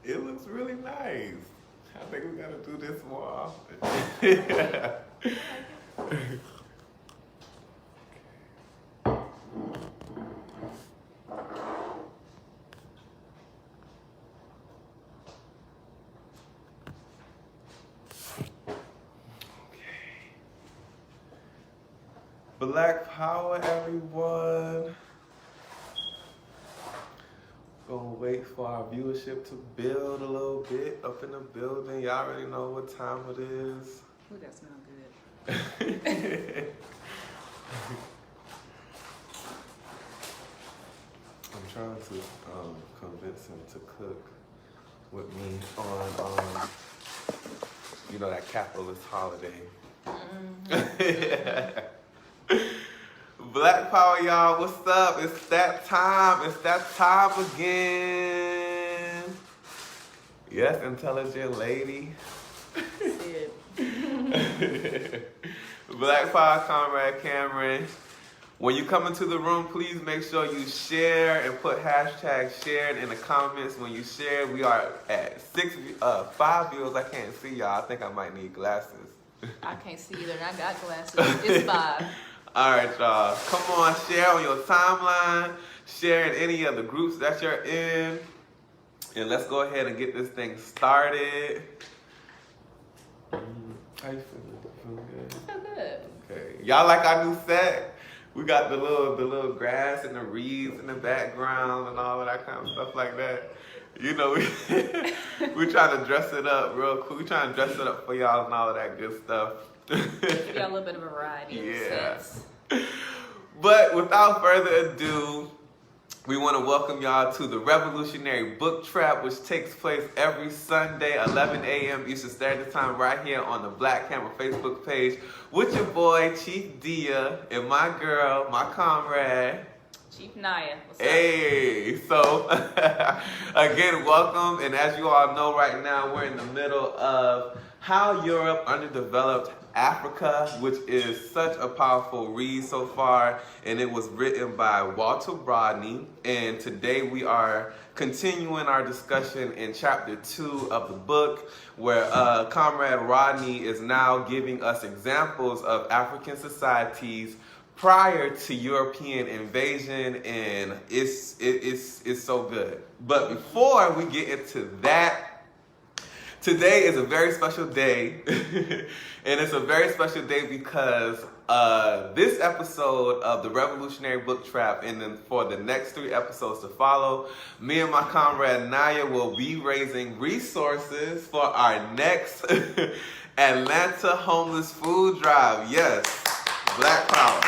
It looks really nice. I think we gotta do this more often. Black power, everyone. Gonna wait for our viewership to build a little bit up in the building. Y'all already know what time it is. Ooh, that smells good. I'm trying to convince him to cook with me on that capitalist holiday. Black power, y'all. What's up? It's that time. It's that time again. Yes, intelligent lady. Black power, Comrade Cameron. When you come into the room, please make sure you share and put hashtag shared in the comments. When you share, we are at 5 viewers. I can't see y'all. I think I might need glasses. I can't see either, and I got glasses. It's 5. All right, y'all. Come on, share on your timeline. Share in any of the groups that you're in. And let's go ahead and get this thing started. How you feeling? Feeling good? I feel good. Okay. Y'all like our new set? We got the little grass and the reeds in the background and all of that kind of stuff like that. You know, we trying to dress it up real cool. We trying to dress it up for y'all and all of that good stuff. Give y'all a little bit of a variety. Yeah. But without further ado, we want to welcome y'all to the Revolutionary Book Trap, which takes place every Sunday, 11 a.m. Eastern Standard Time, right here on the Black Camel Facebook page, with your boy, Chief Dia, and my girl, my comrade, Chiefs Nyah. What's up? Hey, so again, welcome. And as you all know, right now we're in the middle of How Europe Underdeveloped Africa, which is such a powerful read so far, and it was written by Walter Rodney. And today we are continuing our discussion in chapter 2 of the book, where Comrade Rodney is now giving us examples of African societies prior to European invasion, and it's so good. But before we get into that, today is a very special day. And it's a very special day because this episode of the Revolutionary Book Trap, and then for the next 3 episodes to follow, me and my comrade Nyah will be raising resources for our next Atlanta homeless food drive. Yes, Black power.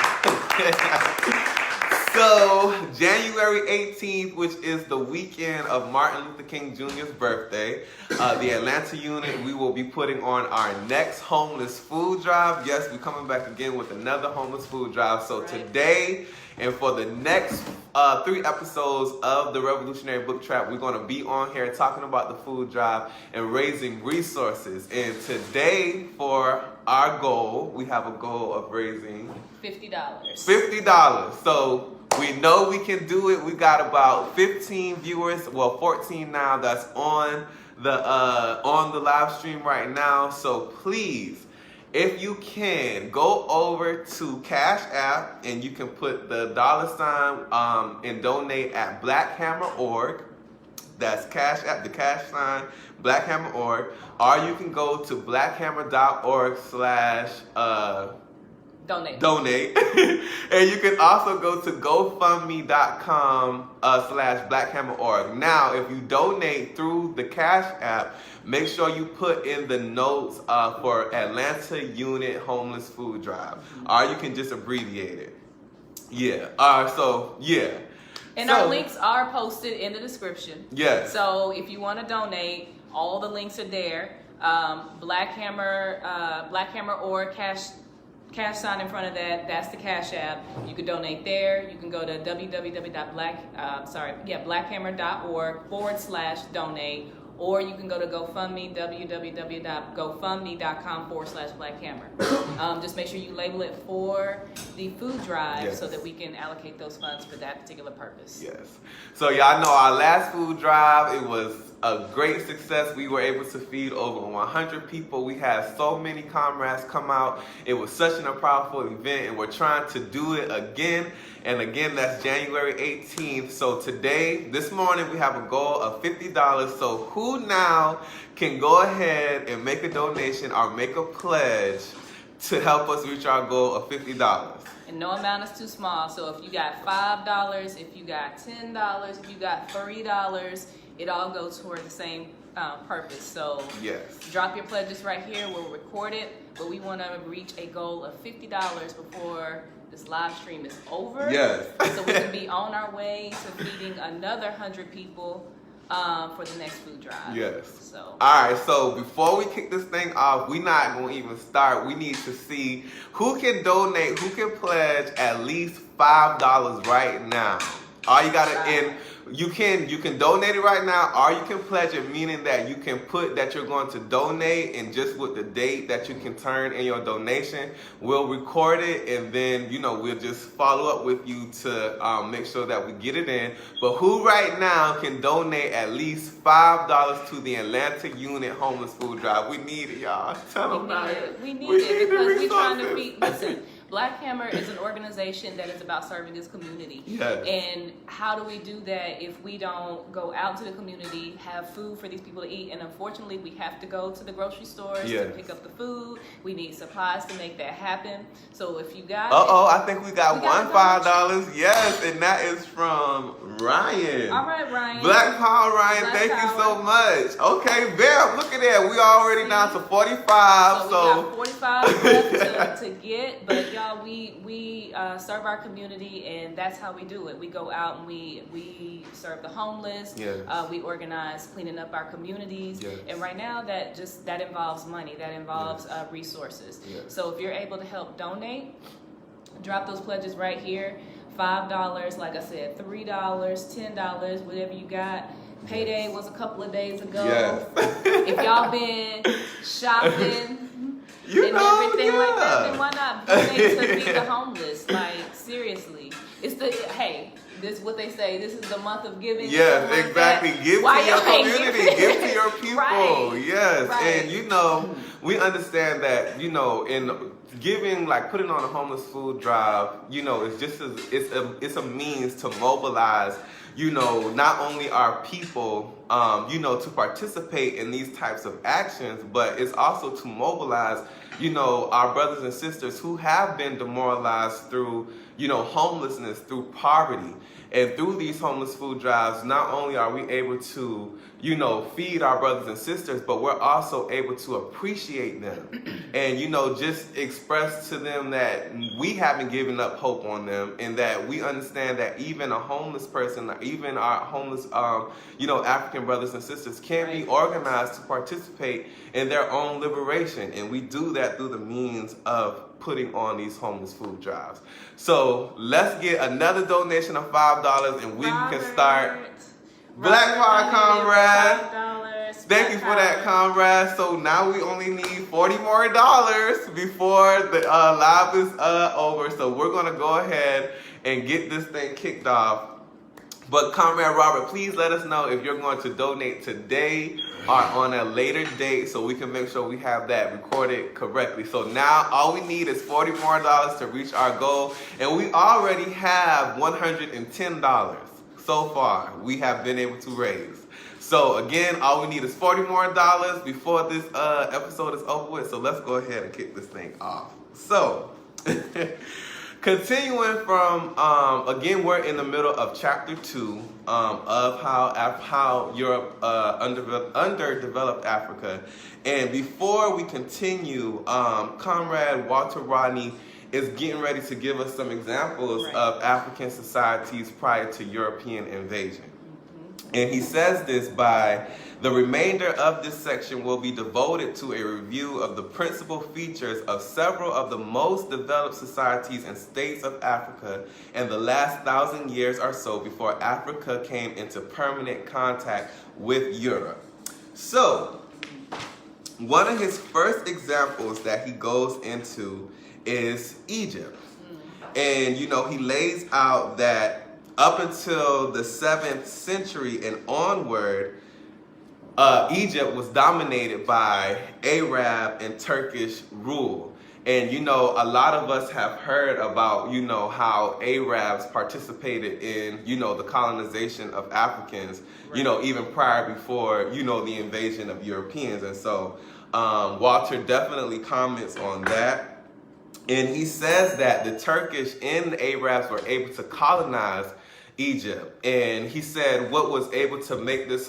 So, January 18th, which is the weekend of Martin Luther King Jr.'s birthday, the Atlanta unit, we will be putting on our next homeless food drive. Yes, we're coming back again with another homeless food drive. So today, and for the next 3 episodes of the Revolutionary Book Trap, we're going to be on here talking about the food drive and raising resources. And today, for our goal, we have a goal of raising $50. $50. So we know we can do it. We got about 15 viewers, well 14 now, that's on the live stream right now. So please, if you can, go over to Cash App and you can put the $ and donate at blackhammer.org. That's Cash App, the cash sign, blackhammer.org. Or you can go to blackhammer.org/ donate. And you can also go to gofundme.com / blackhammer.org. Now, if you donate through the Cash App, make sure you put in the notes for Atlanta Unit Homeless Food Drive. Or you can just abbreviate it. Yeah. And our links are posted in the description. Yes. So if you want to donate, all the links are there. Blackhammer or cash sign in front of that. That's the Cash App. You could donate there. You can go to blackhammer.org / donate. Or you can go to GoFundMe, www.gofundme.com / blackhammer. Just make sure you label it for the food drive so that we can allocate those funds for that particular purpose. Yes. So y'all know our last food drive, it was a great success. We were able to feed over 100 people. We had so many comrades come out. It was such a powerful event, and we're trying to do it again. And again, that's January 18th. So today, this morning, we have a goal of $50. So who now can go ahead and make a donation or make a pledge to help us reach our goal of $50? And no amount is too small. So if you got $5, if you got $10, if you got $30, it all goes toward the same purpose. So yes, drop your pledges right here. We'll record it, but we want to reach a goal of $50 before this live stream is over. Yes. So we can be on our way to feeding another 100 people for the next food drive. Yes. So. All right. So before we kick this thing off, we're not going to even start. We need to see who can donate, who can pledge at least $5 right now. All you got to, and you can donate it right now, or you can pledge it, meaning that you can put that you're going to donate, and just with the date that you can turn in your donation, we'll record it, and then we'll just follow up with you to make sure that we get it in. But who right now can donate at least $5 to the Atlantic Unit Homeless Food Drive? We need it, y'all. Tell them about it. We need it because we're trying to feed. Listen. Black Hammer is an organization that is about serving this community. Yes. And how do we do that if we don't go out to the community, have food for these people to eat? And unfortunately, we have to go to the grocery stores to pick up the food. We need supplies to make that happen. So if you got I think we got one $5. Yes, and that is from Ryan. All right, Ryan. Black Power, Ryan. Thank you so much. Okay, bam, look at that. We already down to 45. So we got 45 left to get, but y'all, we serve our community, and that's how we do it. We go out and we serve the homeless. Yes. We organize cleaning up our communities. Yes. And right now that involves money, that involves resources. Yes. So if you're able to help donate, drop those pledges right here. $5, like I said, $3, $10, whatever you got. Payday was a couple of days ago. Yes. If y'all been shopping and everything like that, then why not donate to feed the homeless? Like, seriously. It's this is what they say. This is the month of giving. Yes, exactly. Give to your community. Give to your people. Right. Yes. Right. And we understand that, in giving, like putting on a homeless food drive, it's just it's a means to mobilize, not only our people, to participate in these types of actions, but it's also to mobilize, our brothers and sisters who have been demoralized through, homelessness, through poverty. And through these homeless food drives, not only are we able to, feed our brothers and sisters, but we're also able to appreciate them and, just express to them that we haven't given up hope on them, and that we understand that even a homeless person, even our homeless, African brothers and sisters can be organized to participate in their own liberation. And we do that through the means of putting on these homeless food drives. So let's get another donation of $5, and we can start. Black Power, comrade. Thank you for that, comrade. So now we only need $40 more before the live is over. So we're gonna go ahead and get this thing kicked off. But Comrade Robert, please let us know if you're going to donate today or on a later date, so we can make sure we have that recorded correctly. So now all we need is $40 more to reach our goal, and we already have $110 so far we have been able to raise. So again, all we need is $40 more before this episode is over with. So let's go ahead and kick this thing off. So continuing from, again, we're in the middle of chapter 2 of how Europe underdeveloped Africa. And before we continue, Comrade Walter Rodney is getting ready to give us some examples of African societies prior to European invasion. And he says this by, the remainder of this section will be devoted to a review of the principal features of several of the most developed societies and states of Africa in the last 1,000 years or so before Africa came into permanent contact with Europe. So, one of his first examples that he goes into is Egypt. And, he lays out that up until the 7th century and onward, Egypt was dominated by Arab and Turkish rule. And, you know, a lot of us have heard about, you know, how Arabs participated in, you know, the colonization of Africans, you know, even before, you know, the invasion of Europeans. And so Walter definitely comments on that. And he says that the Turkish and the Arabs were able to colonize Egypt. And he said what was able to make this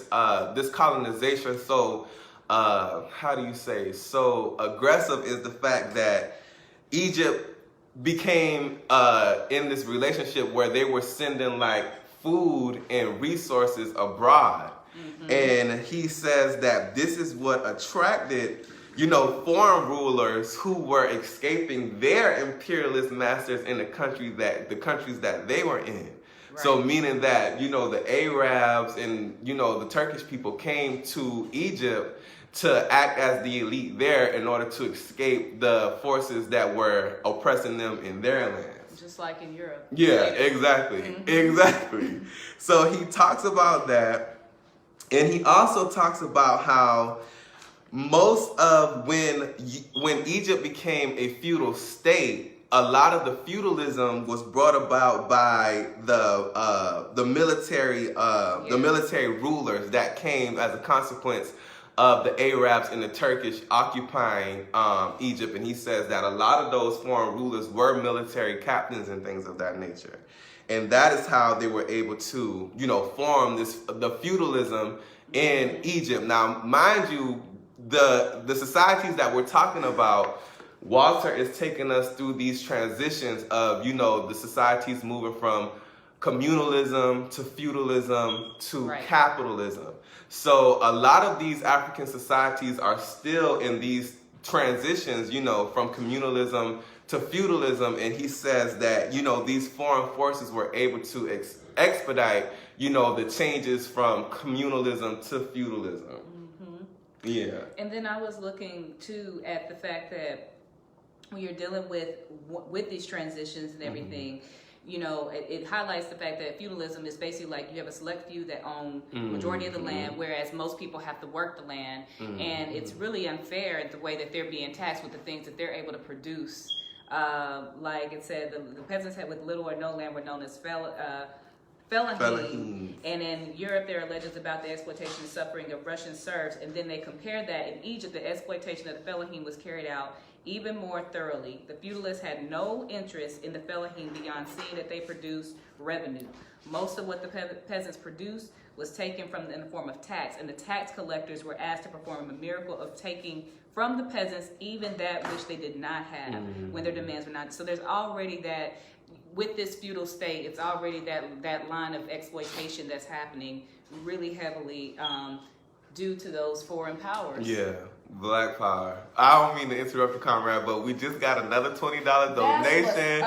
this colonization so so aggressive is the fact that Egypt became in this relationship where they were sending like food and resources abroad. And he says that this is what attracted, you know, foreign rulers who were escaping their imperialist masters in the countries that they were in. Right. So meaning that, you know, the Arabs and, you know, the Turkish people came to Egypt to act as the elite there in order to escape the forces that were oppressing them in their lands. Just like in Europe. Yeah, exactly. Exactly. So he talks about that, and he also talks about how most of when Egypt became a feudal state, a lot of the feudalism was brought about by the military rulers that came as a consequence of the Arabs and the Turkish occupying Egypt. And he says that a lot of those foreign rulers were military captains and things of that nature. And that is how they were able to, you know, form the feudalism in Egypt. Now, mind you, the societies that we're talking about, Walter is taking us through these transitions of, you know, the societies moving from communalism to feudalism to capitalism. So a lot of these African societies are still in these transitions, you know, from communalism to feudalism. And he says that, you know, these foreign forces were able to expedite, you know, the changes from communalism to feudalism. Yeah. And then I was looking too at the fact that when you're dealing with these transitions and everything, you know, it highlights the fact that feudalism is basically like you have a select few that own majority of the land, whereas most people have to work the land, and it's really unfair the way that they're being taxed with the things that they're able to produce. Like it said, the peasants had with little or no land were known as Fellaheen. And in Europe, there are legends about the exploitation and suffering of Russian serfs, and then they compared that in Egypt, the exploitation of the Fellaheen was carried out even more thoroughly. The feudalists had no interest in the Fellaheen beyond seeing that they produced revenue. Most of what the peasants produced was taken from in the form of tax, and the tax collectors were asked to perform a miracle of taking from the peasants even that which they did not have when their demands were not. So there's already that, with this feudal state, it's already that line of exploitation that's happening really heavily due to those foreign powers. Yeah. Black Power. I don't mean to interrupt you, Conrad, but we just got another $20 donation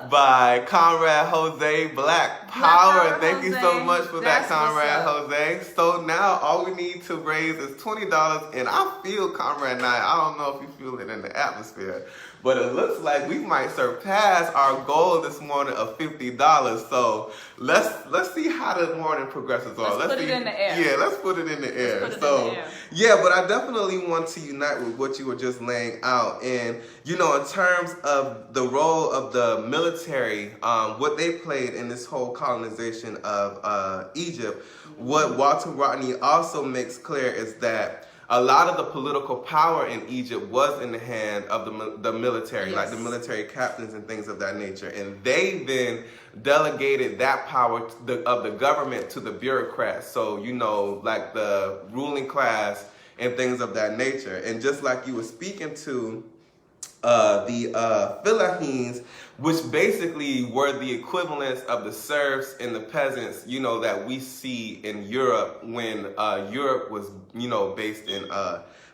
by Conrad Jose. Black Power. Thank you so much for that, Conrad Jose. So now all we need to raise is $20, and I feel, Conrad Nyah, I don't know if you feel it in the atmosphere, but it looks like we might surpass our goal this morning of $50. So let's see how the morning progresses on. Let's put it in the air. Yeah, let's put it in the air. Yeah, but I definitely want to unite with what you were just laying out. And, you know, in terms of the role of the military, what they played in this whole colonization of Egypt, what Walter Rodney also makes clear is that a lot of the political power in Egypt was in the hand of the military, like the military captains and things of that nature. And they then delegated that power of the government to the bureaucrats. So, you know, like the ruling class and things of that nature. And just like you were speaking to the Fellaheens, which basically were the equivalents of the serfs and the peasants, you know, that we see in Europe when Europe was, you know, based in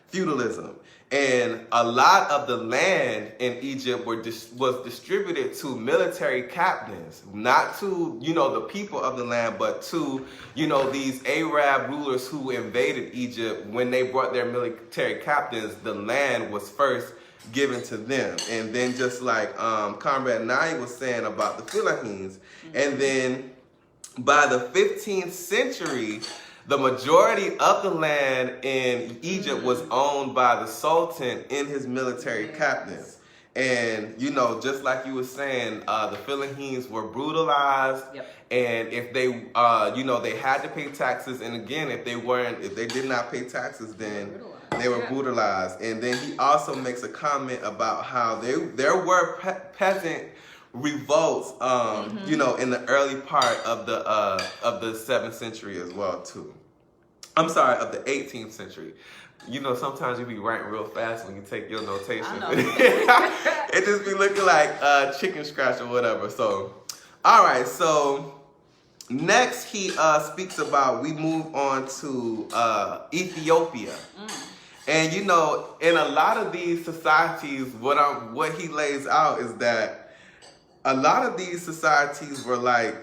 feudalism. And a lot of the land in Egypt was distributed to military captains, not to, you know, the people of the land, but to, you know, these Arab rulers who invaded Egypt. When they brought their military captains, the land was first given to them. And then just like Comrade Nyah was saying about the Fellaheens, and then by the 15th century, the majority of the land in Egypt was owned by the Sultan and his military captains. And, you know, just like you were saying, the Philistines were brutalized. Yep. And if they, you know, they had to pay taxes. And again, if they did not pay taxes, then they were brutalized. And then he also makes a comment about how there were peasant revolts, you know, in the early part of the 7th century as well, too. I'm sorry, of the 18th century. You know, sometimes you be writing real fast when you take your notations. It just be looking like chicken scratch or whatever. So, all right. So next he speaks about, we move on to Ethiopia. And you know, in a lot of these societies, what he lays out is that a lot of these societies were like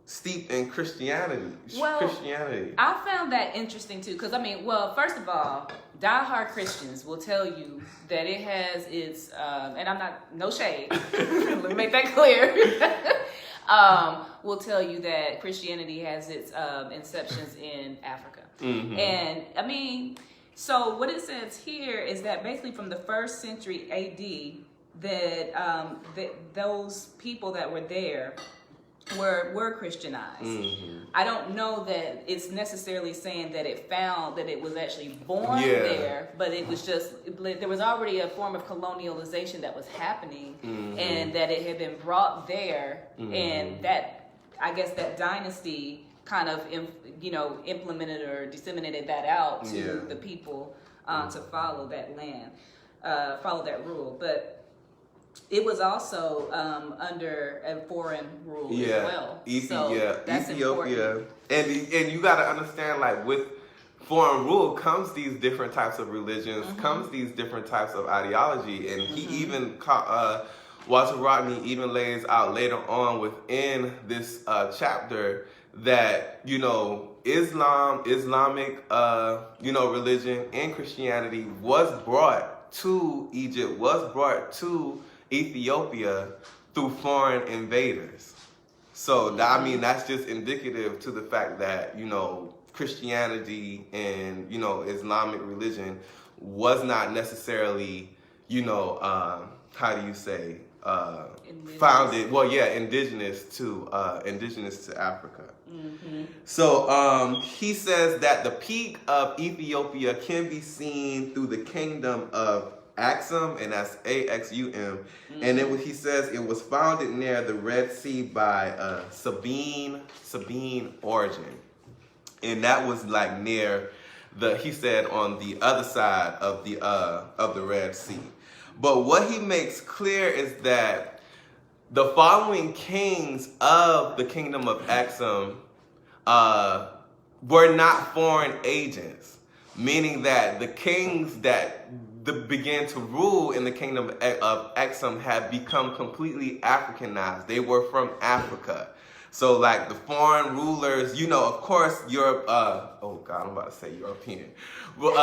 steeped in Christianity. I found that interesting too, because I mean, well, first of all, diehard Christians will tell you that it has its, and I'm not, no shade, let me make that clear, will tell you that Christianity has its inceptions in Africa. And I mean, so what it says here is that basically from the 1st century AD, that those people that were there were Christianized. I don't know that it's necessarily saying that it was actually born there, but it was just, there was already a form of colonialization that was happening, and that it had been brought there, and that, I guess that dynasty kind of, you know, implemented or disseminated that out to the people to follow that land, follow that rule. But it was also under a foreign rule as well. That's Ethiopia. And you got to understand, like, with foreign rule comes these different types of religions, comes these different types of ideology. And he even, Walter Rodney even lays out later on within this chapter that, you know, Islamic, you know, religion and Christianity was brought to Egypt, was brought to Ethiopia through foreign invaders. So, I mean, that's just indicative to the fact that, you know, Christianity and, you know, Islamic religion was not necessarily, you know, how do you say, founded, well, yeah, indigenous to Africa. So he says that the peak of Ethiopia can be seen through the kingdom of Axum, and that's Axum. And he says it was founded near the Red Sea by Sabine origin. And that was like near he said on the other side of the Red Sea. But what he makes clear is that the following kings of the kingdom of Axum were not foreign agents, meaning that the kings that began to rule in the kingdom of Axum had become completely Africanized. They were from Africa. So like the foreign rulers, you know, of course, Europe, oh God, I'm about to say European. Well,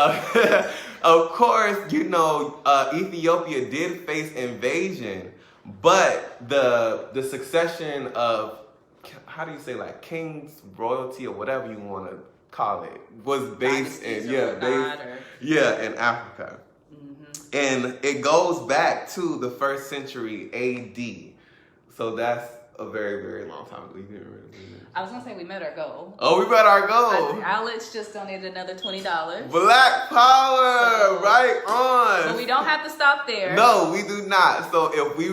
of course, you know, Ethiopia did face invasion, but the succession of, how do you say, like kings, royalty, or whatever you want to call it, was based in, in Africa. And it goes back to the 1st century AD. So that's a very, very long time ago. I was gonna say we met our goal. Oh, we met our goal. Alex just donated another $20. Black power, right on. But we don't have to stop there. No, we do not. So if we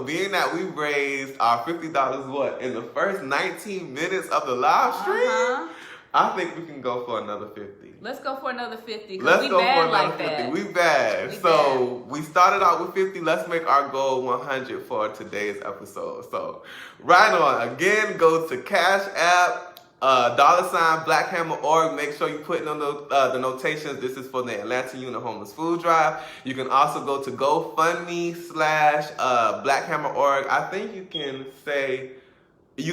being that we raised our $50, what, in the first 19 minutes of the live stream, I think we can go for another 50. Let's go for another 50. Let's we go bad for another like 50. That. We bad. We started out with 50. Let's make our goal 100 for today's episode. So right on. Again, go to Cash App, $BlackHammerOrg. Make sure you put in the notations. This is for the Atlanta Unit Homeless Food Drive. You can also go to GoFundMe / BlackHammerOrg. I think you can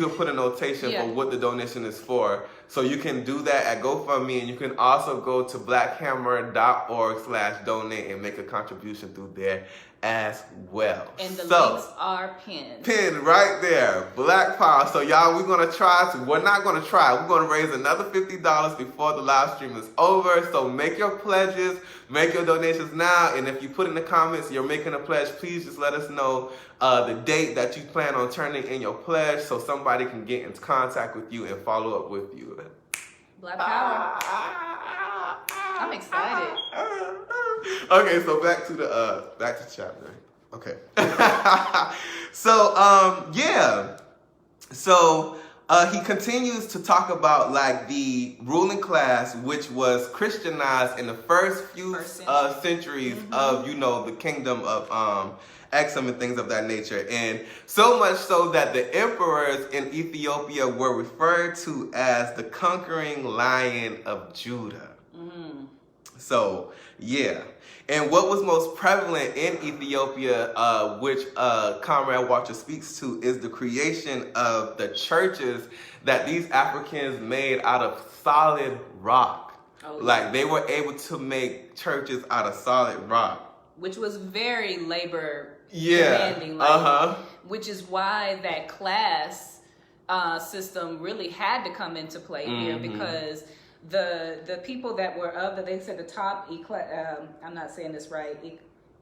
put a notation for what the donation is for. So you can do that at GoFundMe, and you can also go to blackhammer.org/donate and make a contribution through there as well. And the links are pinned. Pinned right there. Black Power. So y'all, we're not gonna try. We're gonna raise another $50 before the live stream is over. So make your pledges, make your donations now. And if you put in the comments you're making a pledge, please just let us know the date that you plan on turning in your pledge so somebody can get in contact with you and follow up with you. Black Power. I'm excited. Okay, so back to chapter. Okay. So he continues to talk about like the ruling class, which was Christianized in the first few centuries of the kingdom of Exum and things of that nature, and so much so that the emperors in Ethiopia were referred to as the conquering lion of Judah. So, yeah. And what was most prevalent in Ethiopia, which Comrade Walter speaks to, is the creation of the churches that these Africans made out of solid rock. Oh, yeah. Like, they were able to make churches out of solid rock. Which was very labor demanding. Like, which is why that class system really had to come into play here, because the people that were they said the top, I'm not saying this right,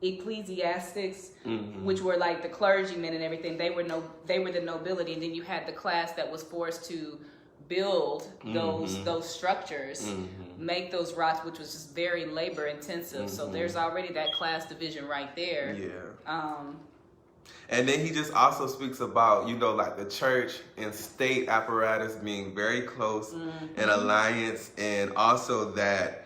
ecclesiastics, which were like the clergymen and everything, they were the nobility, and then you had the class that was forced to build those structures, make those rocks, which was just very labor intensive. So there's already that class division right there. And then he just also speaks about, like the church and state apparatus being very close in alliance, and also that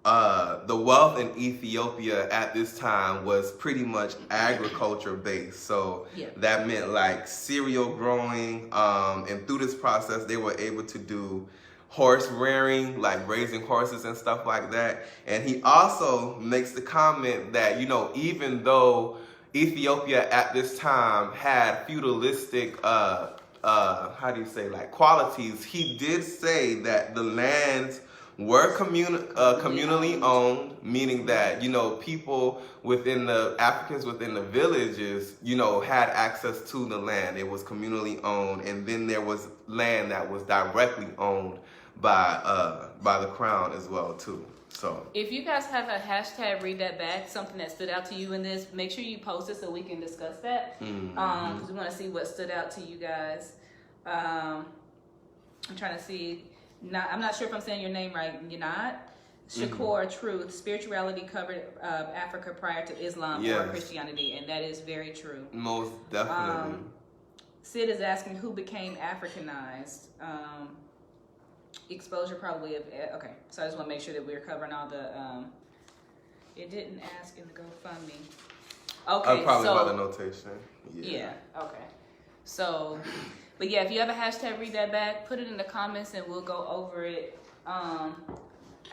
the wealth in Ethiopia at this time was pretty much agriculture based. So that meant like cereal growing, and through this process they were able to do horse rearing, like raising horses and stuff like that. And he also makes the comment that, even though Ethiopia at this time had feudalistic qualities, he did say that the lands were communally owned, meaning that people within the Africans within the villages had access to the land. It was communally owned, and then there was land that was directly owned by the crown as well too. So if you guys have a hashtag read that back, something that stood out to you in this, make sure you post it so we can discuss that. Because we want to see what stood out to you guys. I'm trying to see. I'm not sure if I'm saying your name right. You're not. Shakur Truth, spirituality covered Africa prior to Islam or Christianity, and that is very true. Most definitely. Sid is asking who became Africanized. Exposure probably okay. So I just want to make sure that we're covering all the. It didn't ask in the GoFundMe. Okay, probably by the notation. Yeah. Okay. So, but yeah, if you have a hashtag read that back, put it in the comments and we'll go over it.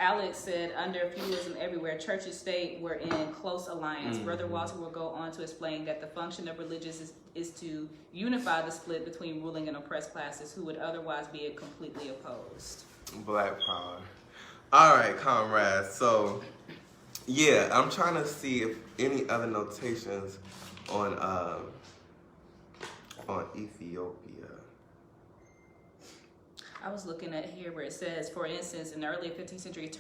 Alex said, under feudalism everywhere, church and state were in close alliance. Brother Walter will go on to explain that the function of religious is to unify the split between ruling and oppressed classes who would otherwise be completely opposed. Black power. All right, comrades. So, yeah, I'm trying to see if any other notations on Ethiopia. I was looking at here where it says, for instance, in the early 15th century,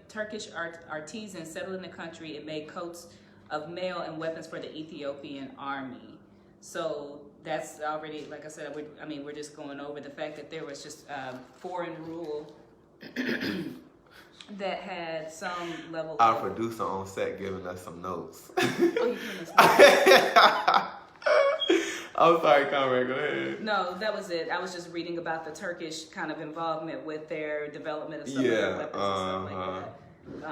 Turkish artisans settled in the country and made coats of mail and weapons for the Ethiopian army. So that's already, like I said, we're just going over the fact that there was just foreign rule that had some level. Our producer on set giving us some notes. Oh, you giving us notes? I'm sorry, Conrad, go ahead. No, that was it. I was just reading about the Turkish kind of involvement with their development of some of their weapons and stuff like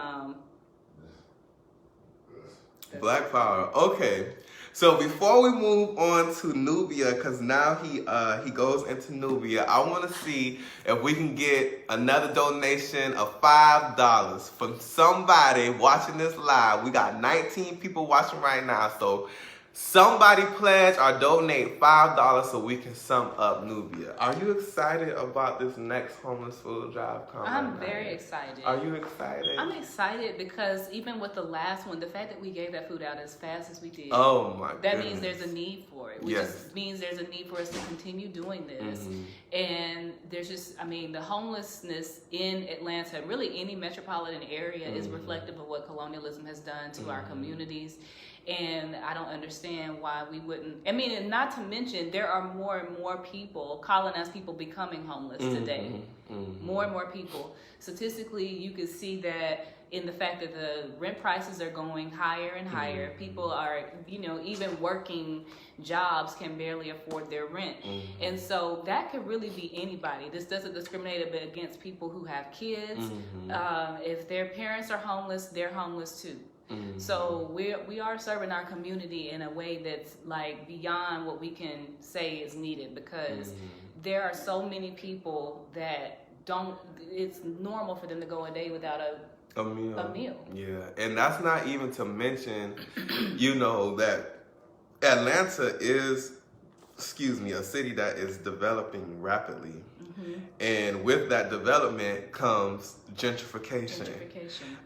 that. Black power. Okay. So before we move on to Nubia, because now he goes into Nubia, I want to see if we can get another donation of $5 from somebody watching this live. We got 19 people watching right now, so Somebody pledge or donate $5 so we can sum up Nubia. Are you excited about this next homeless food drive coming? I'm very excited. Are you excited? I'm excited because even with the last one, the fact that we gave that food out as fast as we did, oh my that goodness. means there's a need for it. Which just means there's a need for us to continue doing this. And there's just, I mean, the homelessness in Atlanta, really any metropolitan area, is reflective of what colonialism has done to our communities. And I don't understand why we wouldn't. I mean, and not to mention, there are more and more people, colonized people, becoming homeless today. More and more people. Statistically, you can see that in the fact that the rent prices are going higher and higher. People are, you know, even working jobs can barely afford their rent. And so that could really be anybody. This doesn't discriminate against people who have kids. If their parents are homeless, they're homeless too. So we are serving our community in a way that's like beyond what we can say is needed, because there are so many people that don't, it's normal for them to go a day without a meal. Yeah, and that's not even to mention, you know, that Atlanta is, a city that is developing rapidly. And with that development comes gentrification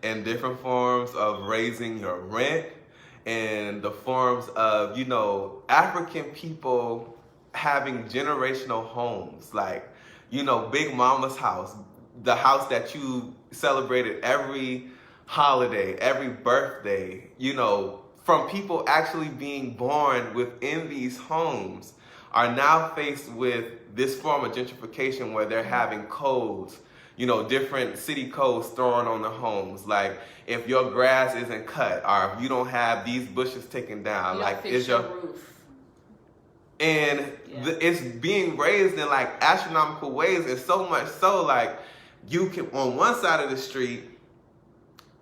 and different forms of raising your rent, and the forms of, you know, African people having generational homes, like, you know, Big Mama's house, the house that you celebrated every holiday, every birthday, you know, from people actually being born within these homes, are now faced with this form of gentrification where they're having codes, you know, different city codes thrown on the homes. Like, if your grass isn't cut, or if you don't have these bushes taken down, like, is your roof. And it's being raised in like astronomical ways, and so much so, like, you can, on one side of the street,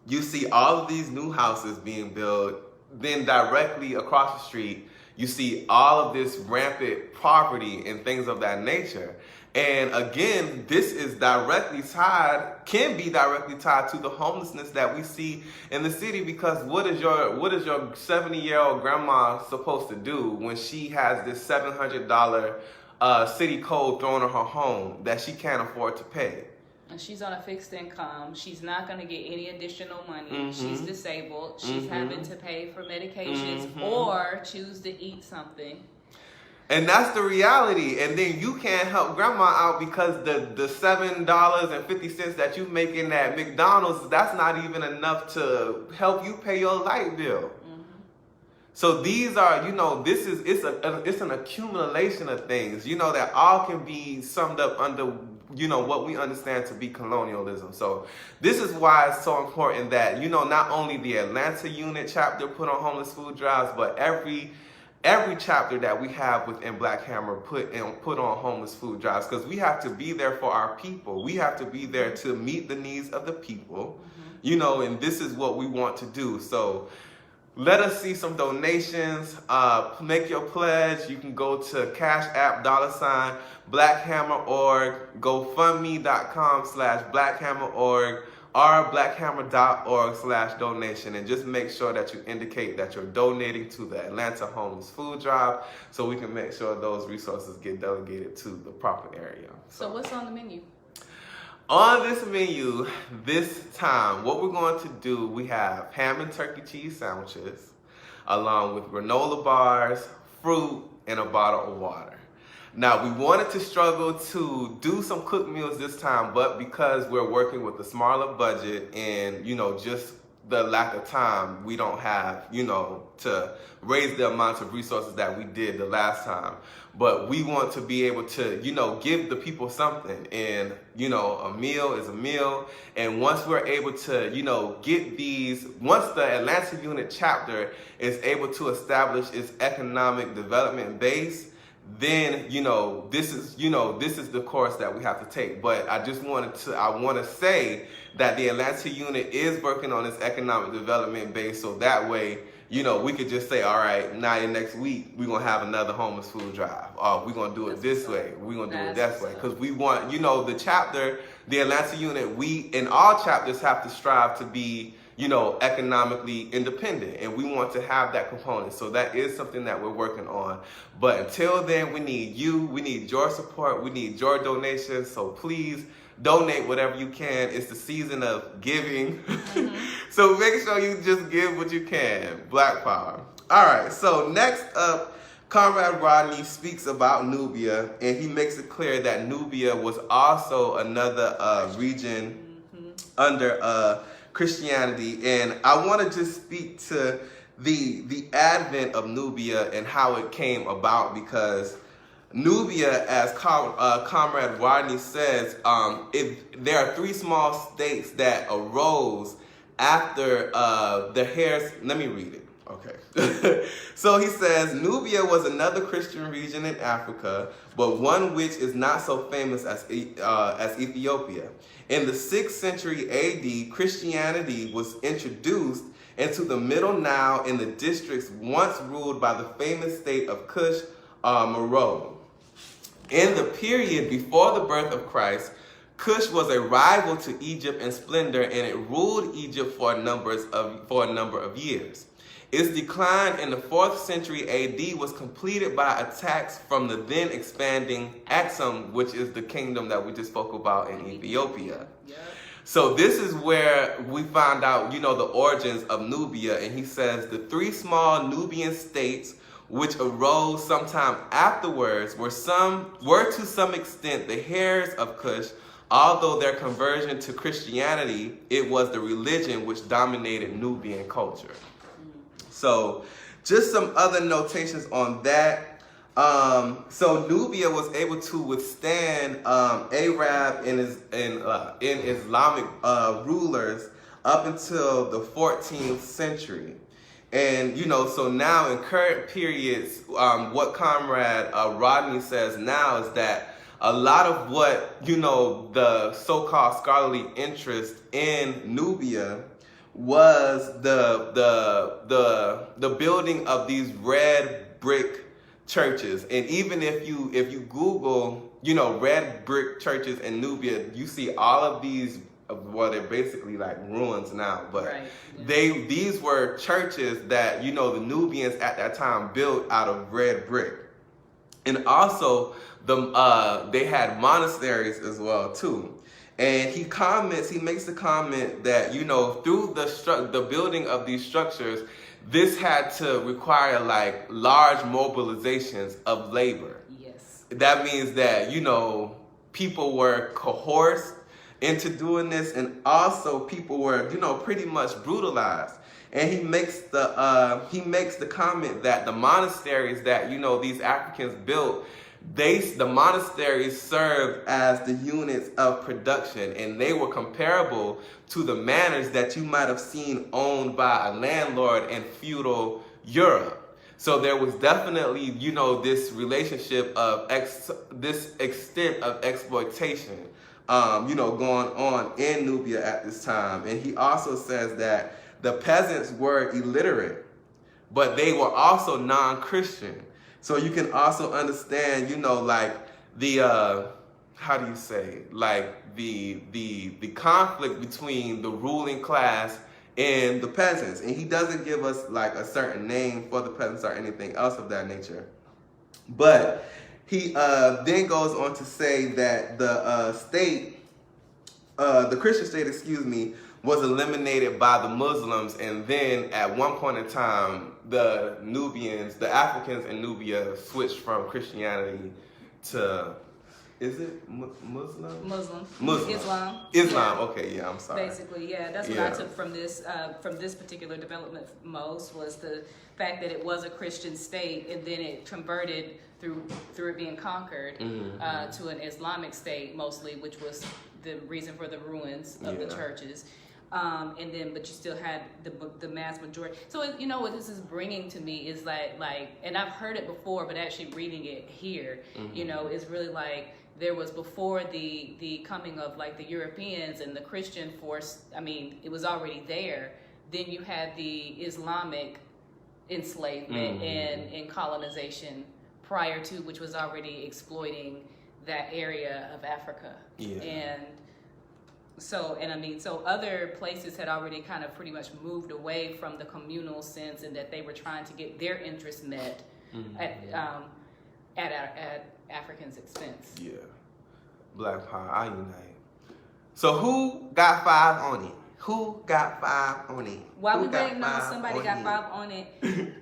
you see all of these new houses being built, then directly across the street, you see all of this rampant poverty and things of that nature. And again, this is can be directly tied to the homelessness that we see in the city, because what is your 70-year-old grandma supposed to do when she has this $700 city code thrown on her home that she can't afford to pay? And she's on a fixed income. She's not going to get any additional money. She's disabled. She's having to pay for medications or choose to eat something. And that's the reality. And then you can't help grandma out because the $7.50 that you make in that McDonald's, that's not even enough to help you pay your light bill. So these are, you know, it's an accumulation of things, you know, that all can be summed up under, you know, what we understand to be colonialism. So this is why it's so important that, you know, not only the Atlanta unit chapter put on homeless food drives, but every chapter that we have within Black Hammer put on homeless food drives, because we have to be there for our people. We have to be there to meet the needs of the people, you know, and this is what we want to do. So let us see some donations. Make your pledge. You can go to Cash App $BlackHammer.org, GoFundMe.com/BlackHammer.org, or BlackHammer.org/donation, and just make sure that you indicate that you're donating to the Atlanta Homeless Food Drive, so we can make sure those resources get delegated to the proper area. So what's on the menu? On this menu this time, what we're going to do, we have ham and turkey cheese sandwiches, along with granola bars, fruit, and a bottle of water. Now, we wanted to struggle to do some cooked meals this time, but because we're working with a smaller budget and, you know, just the lack of time, we don't have, you know, to raise the amount of resources that we did the last time. But we want to be able to, you know, give the people something. And, you know, a meal is a meal. And once we're able to, you know, get these, once the Atlanta unit chapter is able to establish its economic development base, then, you know, this is the course that we have to take. But I want to say that the Atlanta unit is working on its economic development base, so that way, you know, we could just say, all right, now next week we're gonna have another homeless food drive, or we're gonna do it this way, we're gonna do it that way, because we want, you know, the Atlanta unit, we in all chapters have to strive to be, economically independent, and we want to have that component. So that is something that we're working on. But until then, we need your support, we need your donations. So please donate whatever you can. It's the season of giving. So make sure you just give what you can. Black power. All right, so next up, Comrade Rodney speaks about Nubia, and he makes it clear that Nubia was also another region under Christianity. And I want to just speak to the advent of Nubia and how it came about, because Nubia, as Comrade Rodney says, there are three small states that arose after the hairs. Let me read it. Okay. So he says, Nubia was another Christian region in Africa, but one which is not so famous as Ethiopia. In the 6th century AD, Christianity was introduced into the Middle Nile in the districts once ruled by the famous state of Kush, Meroe. In the period before the birth of Christ, Kush was a rival to Egypt in splendor, and it ruled Egypt for a number of years. Its decline in the 4th century AD was completed by attacks from the then expanding Aksum, which is the kingdom that we just spoke about in Ethiopia. Yeah. So this is where we find out, the origins of Nubia, and he says the three small Nubian states which arose sometime afterwards were to some extent the heirs of Kush. Although their conversion to Christianity, it was the religion which dominated Nubian culture. So just some other notations on that. So Nubia was able to withstand Arab and Islamic rulers up until the 14th century. And, so now in current periods, what Comrade Rodney says now is that a lot of what, the so-called scholarly interest in Nubia was the building of these red brick churches. And even if you Google, red brick churches in Nubia, you see all of these, well, they're basically like ruins now, but right. These were churches that, the Nubians at that time built out of red brick. And also they had monasteries as well too. And he makes the comment that, through the building of these structures, this had to require like large mobilizations of labor. Yes. That means that, people were coerced into doing this, and also people were, pretty much brutalized. And he makes the comment that the monasteries that, these Africans built, the monasteries served as the units of production, and they were comparable to the manors that you might have seen owned by a landlord in feudal Europe. So there was definitely, this relationship of this extent of exploitation, going on in Nubia at this time. And he also says that the peasants were illiterate, but they were also non-Christian. So you can also understand, like the how do you say, like the conflict between the ruling class and the peasants. And he doesn't give us like a certain name for the peasants or anything else of that nature. But he then goes on to say that the Christian state, was eliminated by the Muslims, and then at one point in time, the Africans in Nubia switched from Christianity to, is it Muslim? Islam. Yeah. Okay, yeah, I'm sorry. Basically, yeah, that's what I took from this particular development most, was the fact that it was a Christian state, and then it converted through it being conquered to an Islamic state mostly, which was the reason for the ruins of the churches. And then, but you still had the mass majority. So, what this is bringing to me is like, and I've heard it before, but actually reading it here, is really like, there was before the coming of like the Europeans and the Christian force. I mean, it was already there. Then you had the Islamic enslavement and colonization prior to, which was already exploiting that area of Africa. Yeah. And So other places had already kind of pretty much moved away from the communal sense, and that they were trying to get their interests met at Africans' expense. Yeah. Black Power, I unite. So who got 5 on it? Who got 5 on it? While we waiting on somebody got 5 on it,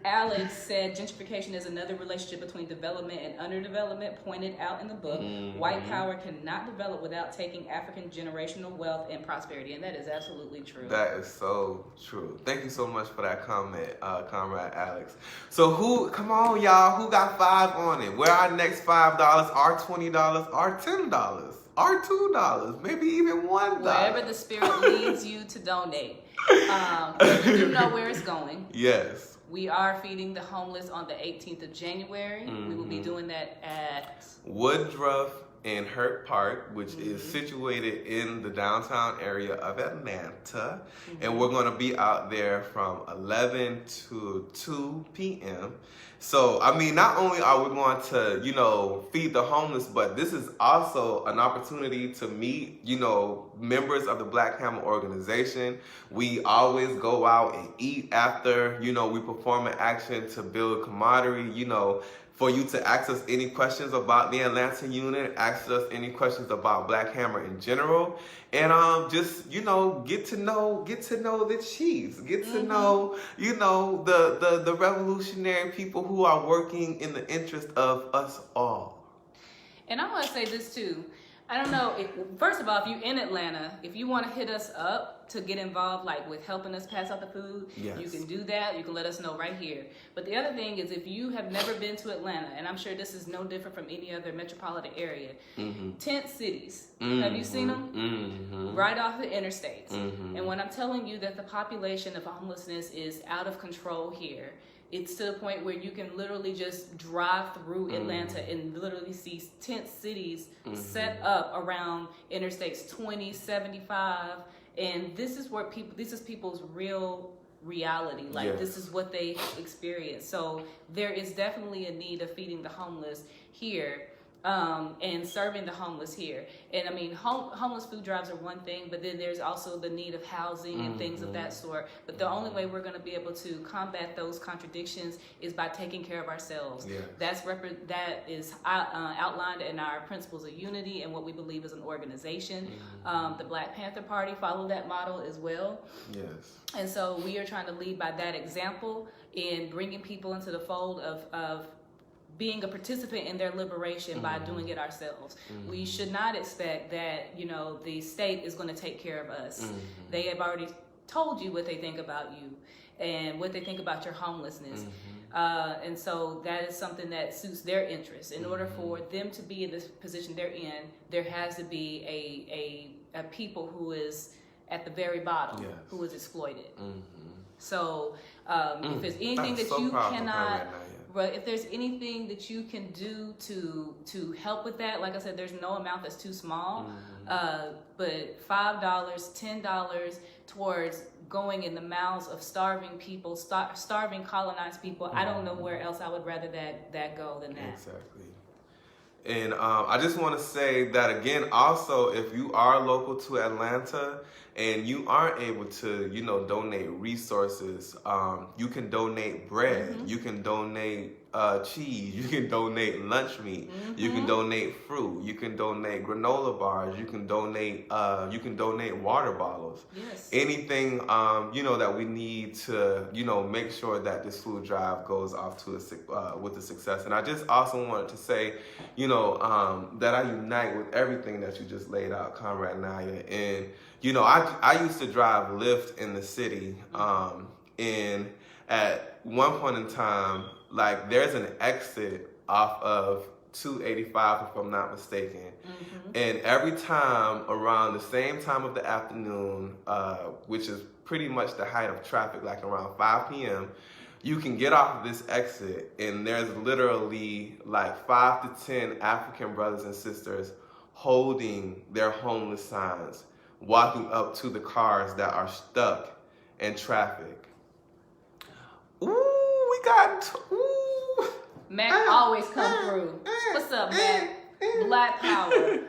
Alex said gentrification is another relationship between development and underdevelopment pointed out in the book. White power cannot develop without taking African generational wealth and prosperity, and that is absolutely true. That is so true. Thank you so much for that comment, Comrade Alex. So come on, y'all, who got 5 on it? Where our next $5, our $20, our $10? Or $2, maybe even $1. Wherever the spirit leads you to donate. You do know where it's going. Yes. We are feeding the homeless on the 18th of January. We will be doing that at Woodruff in Hurt Park, which is situated in the downtown area of Atlanta. And we're going to be out there from 11 to 2 p.m. So, I mean, not only are we going to, feed the homeless, but this is also an opportunity to meet, members of the Black Camel organization. We always go out and eat after, we perform an action to build camaraderie, for you to ask us any questions about the Atlanta unit, ask us any questions about Black Hammer in general, and just get to know the Chiefs, get to know the revolutionary people who are working in the interest of us all. And I want to say this too. I don't know. First of all, if you're in Atlanta, if you want to hit us up to get involved, like with helping us pass out the food, yes, you can do that. You can let us know right here. But the other thing is, if you have never been to Atlanta, and I'm sure this is no different from any other metropolitan area, tent cities. Have you seen them? Right off the interstates. And when I'm telling you that the population of homelessness is out of control here, it's to the point where you can literally just drive through Atlanta and literally see tent cities set up around interstates 20, 75. And this is where this is people's real reality. Like, yes, this is what they experience. So there is definitely a need of feeding the homeless here. And serving the homeless here. And I mean, homeless food drives are one thing, but then there's also the need of housing and things of that sort. But the only way we're going to be able to combat those contradictions is by taking care of ourselves. Yeah. That is outlined in our principles of unity and what we believe as an organization. The Black Panther Party followed that model as well. Yes. And so we are trying to lead by that example in bringing people into the fold of being a participant in their liberation by doing it ourselves. We should not expect that, the state is going to take care of us. They have already told you what they think about you and what they think about your homelessness. And so that is something that suits their interests. In order for them to be in this position they're in, there has to be a people who is at the very bottom, yes, who is exploited. So if there's anything that you cannot... But if there's anything that you can do to help with that, like I said, there's no amount that's too small. But $5, $10 towards going in the mouths of starving people, starving colonized people. I don't know where else I would rather that go than that. Exactly. And I just want to say that again, also, if you are local to Atlanta and you aren't able to, donate resources, you can donate bread, you can donate cheese, you can donate lunch meat, you can donate fruit, you can donate granola bars, you can donate water bottles. Yes. Anything that we need to make sure that this food drive goes off to with a success. And I just also wanted to say that I unite with everything that you just laid out, Comrade Nyah. And I used to drive Lyft in the city, and at one point in time, like, there's an exit off of 285, if I'm not mistaken. And every time around the same time of the afternoon, which is pretty much the height of traffic, like around 5 p.m., you can get off of this exit, and there's literally like 5 to 10 African brothers and sisters holding their homeless signs, walking up to the cars that are stuck in traffic. Ooh, we got... Ooh. Mac always come through. What's up, Mac? Black power.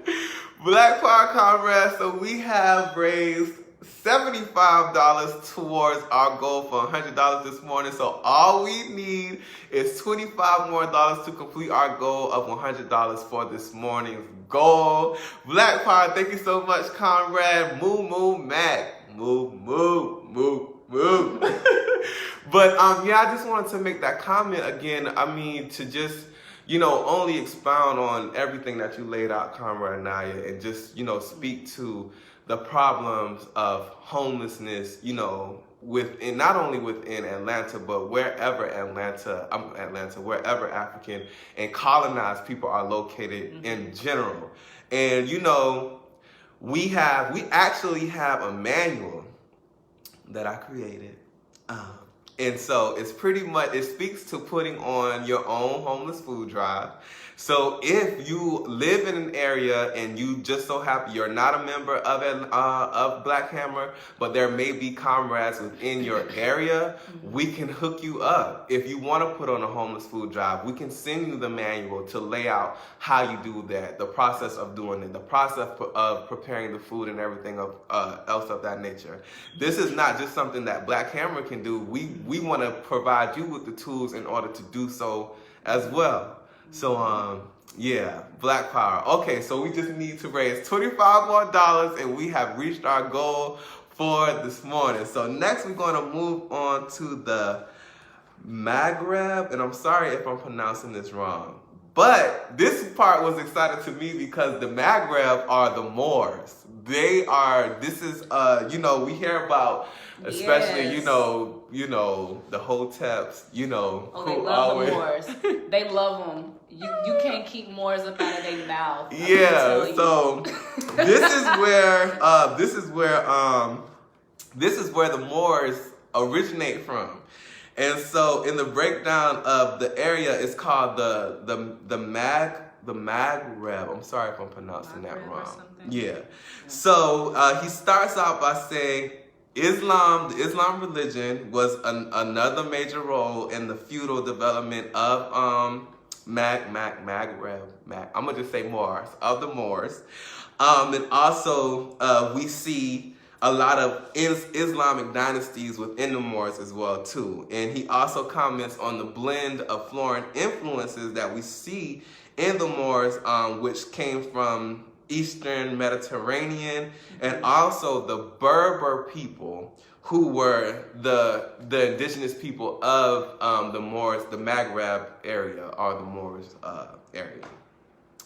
Black Power Comrades, so we have raised $75 towards our goal for $100 this morning. So all we need is $25 more to complete our goal of $100 for this morning's goal. Black Power, thank you so much, comrade. Move, move, Mac. Move, move, move, move. But yeah, I just wanted to make that comment again. I mean, to just, only expound on everything that you laid out, Comrade Nyah, and just, speak to the problems of homelessness, within, not only within Atlanta, but wherever wherever African and colonized people are located in general. And, we actually have a manual that I created. And so it's pretty much, it speaks to putting on your own homeless food drive. So if you live in an area and you just so happen you're not a member of Black Hammer, but there may be comrades within your area, we can hook you up. If you want to put on a homeless food drive, we can send you the manual to lay out how you do that, the process of doing it, the process of preparing the food and everything else of that nature. This is not just something that Black Hammer can do. We want to provide you with the tools in order to do so as well. So, yeah, Black Power. Okay, so we just need to raise $25 more and we have reached our goal for this morning. So next we're going to move on to the Maghreb, and I'm sorry if I'm pronouncing this wrong. But this part was exciting to me because the Maghreb are the Moors. We hear about, especially, Yes. The Hoteps, They love the Moors. They love them. You can't keep Moors up out of their mouth. Yeah, so this is where the Moors originate from. And so in the breakdown of the area, it's called the Maghreb. I'm sorry if I'm pronouncing that wrong. Yeah. So he starts out by saying the Islam religion was another major role in the feudal development of Maghreb. I'm gonna just say Moors, of the Moors. And also we see a lot of Islamic dynasties within the Moors as well too. And he also comments on the blend of foreign influences that we see in the Moors, which came from Eastern Mediterranean, and also the Berber people, who were the indigenous people of the Moors, the Maghreb area, or the Moors area.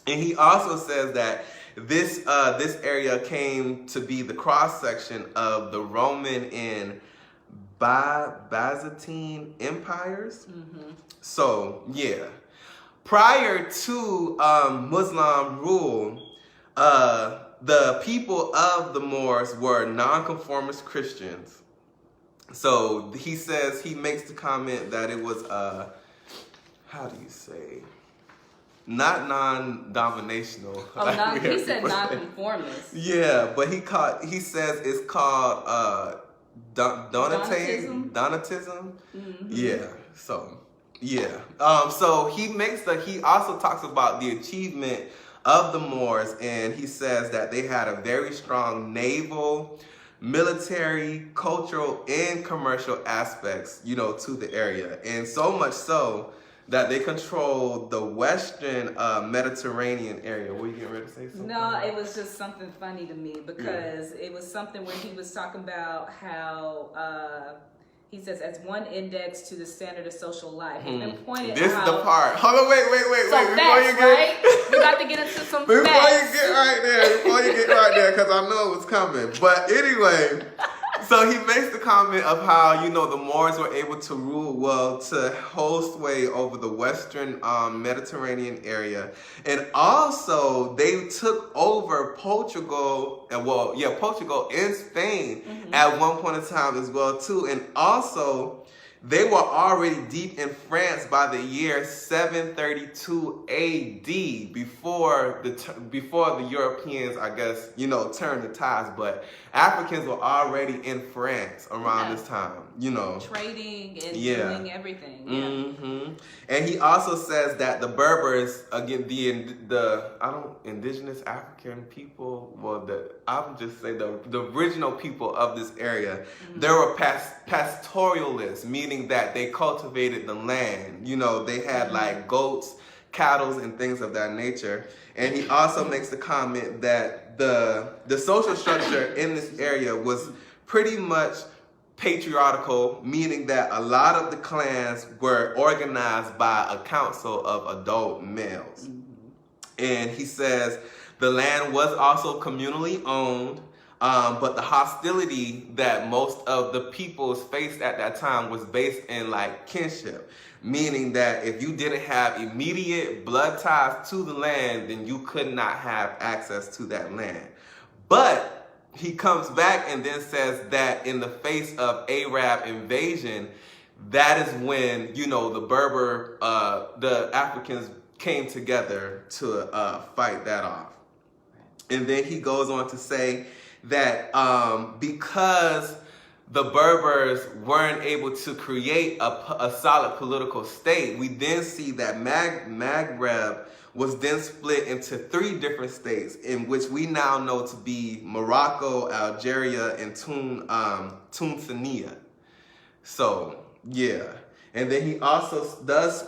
And he also says that this area came to be the cross-section of the Roman and Byzantine empires. So, yeah. Prior to Muslim rule, the people of the Moors were nonconformist Christians. So he says, he makes the comment that it was, how do you say? Not non-dominational. He said nonconformist. Yeah, but he says it's called Donatism. Yeah. So yeah. So he also talks about the achievement of the Moors, and he says that they had a very strong naval, military, cultural, and commercial aspects, to the area, and so much so that they controlled the Western Mediterranean area. Were you getting ready to say something? No, it was just something funny to me because it was something where he was talking about how he says as one index to the standard of social life. He's been pointed This out. is the part. Hold on, wait. So facts, right? We got to get into some Before facts. you get right there, because I know it was coming. But anyway, so he makes the comment of how, the Moors were able to rule to hold sway over the Western Mediterranean area. And also, they took over Portugal and Spain at one point in time as well, too. And also, they were already deep in France by the year 732 AD, before the Europeans, I guess, turned the tides. But Africans were already in France around this time, trading and doing everything. Mm-hmm. And he also says that the Berbers, again, the indigenous African people, I'll just say the original people of this area, they were pastoralists, meaning that they cultivated the land. They had like goats, cattle, and things of that nature. And he also makes the comment that the social structure in this area was pretty much patriarchal, meaning that a lot of the clans were organized by a council of adult males. And he says the land was also communally owned, but the hostility that most of the peoples faced at that time was based in like kinship, meaning that if you didn't have immediate blood ties to the land, then you could not have access to that land. But he comes back and then says that in the face of Arab invasion, that is when, the Berber, the Africans came together to fight that off. And then he goes on to say that because the Berbers weren't able to create a solid political state, we then see that Maghreb was then split into 3 different states, in which we now know to be Morocco, Algeria, and Tunisia. So, yeah. And then he also does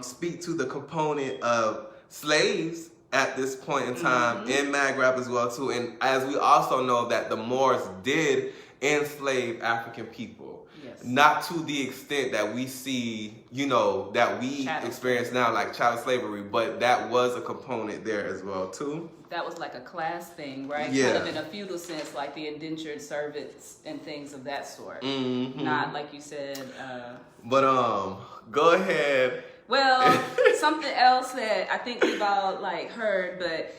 speak to the component of slaves at this point in time in Maghreb as well, too. And as we also know that the Moors did enslave African people. Not to the extent that we see, that we experience now, like child slavery, but that was a component there as well, too. That was like a class thing, right? Yeah. Kind of in a feudal sense, like the indentured servants and things of that sort. Not like you said. But go ahead. Well, something else that I think we've all heard, but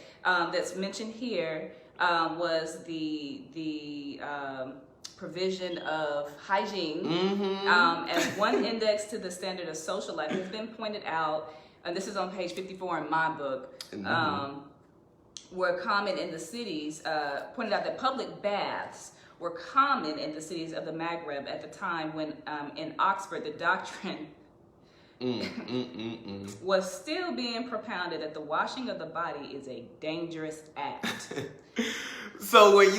that's mentioned here was the provision of hygiene as one index to the standard of social life. It's been pointed out, and this is on page 54 in my book, were common in the cities, pointed out that public baths were common in the cities of the Maghreb at the time when in Oxford the doctrine was still being propounded that the washing of the body is a dangerous act. So this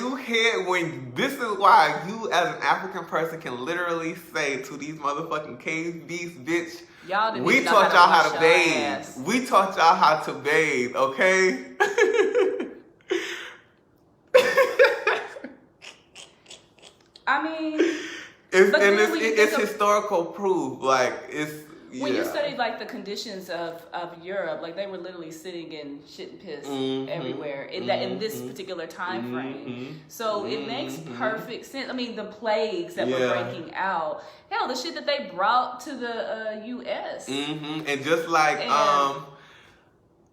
is why you as an African person can literally say to these motherfucking cave beasts, bitch, we taught y'all how to bathe. We taught y'all how to bathe, okay? I mean, it's historical proof. When you study the conditions of Europe, they were literally sitting in shit and piss everywhere in this particular time frame. So it makes perfect sense. I mean, the plagues that were breaking out, hell, the shit that they brought to the U.S. And just